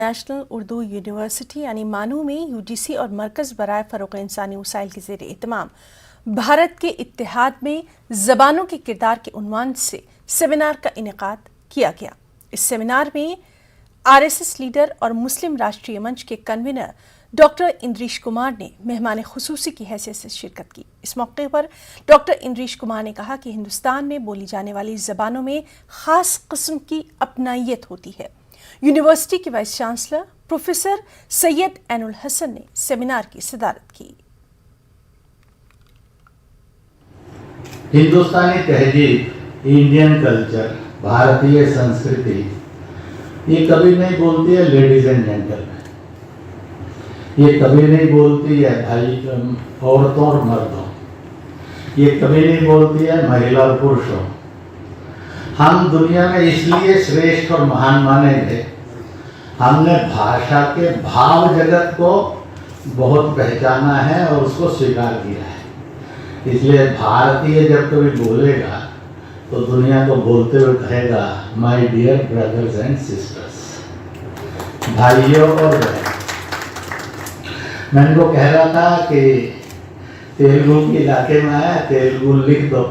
National Urdu university यानी मानू में यूजीसी और मरकज़ बराए फ़रोग़ इंसानी वसाइल के ज़ेर एहतमाम भारत के इत्तेहाद में ज़बानों के किरदार के उन्वान से सेमिनार का इनेकाद किया गया। इस सेमिनार में आरएसएस लीडर और मुस्लिम राष्ट्रीय मंच के कन्वीनर डॉक्टर इंद्रीश कुमार ने मेहमान खुसूसी की हैसियत से शिरकत की। इस मौके पर डॉक्टर इंद्रीश कुमार ने कहा कि हिंदुस्तान में बोली जाने वाली ज़बानों में ख़ास किस्म की अपनाइयत होती है। यूनिवर्सिटी के vice chancellor professor Syed Ainul Hasan ने सेमिनार की सदारत की। हिंदुस्तानी तहजीब, इंडियन कल्चर, भारतीय संस्कृति ये कभी नहीं बोलती है लेडीज एंड जेंटलमैन, ये कभी नहीं बोलती है भाई औरतों और मर्दों, ये कभी नहीं बोलती है महिला और पुरुषों। हम दुनिया में इसलिए श्रेष्ठ और महान माने गए, हमने भाषा के भाव जगत को बहुत पहचाना है और उसको स्वीकार किया है। इसलिए भारतीय जब कभी बोलेगा तो दुनिया को बोलते हुए कहेगा my dear brothers and sisters, भाइयों और बहन। मैं इनको कह रहा था कि तेलुगु के इलाके में आया, तेलुगु लिख दो,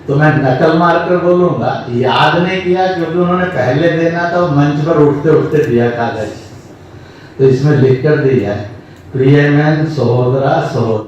तो मैं नकल मार कर बोलूंगा, याद नहीं किया क्योंकि उन्होंने पहले देना था, वो मंच पर उठते उठते दिया कागज, तो इसमें लिख कर दिया है प्रियमैन सहोदरा सहोदर।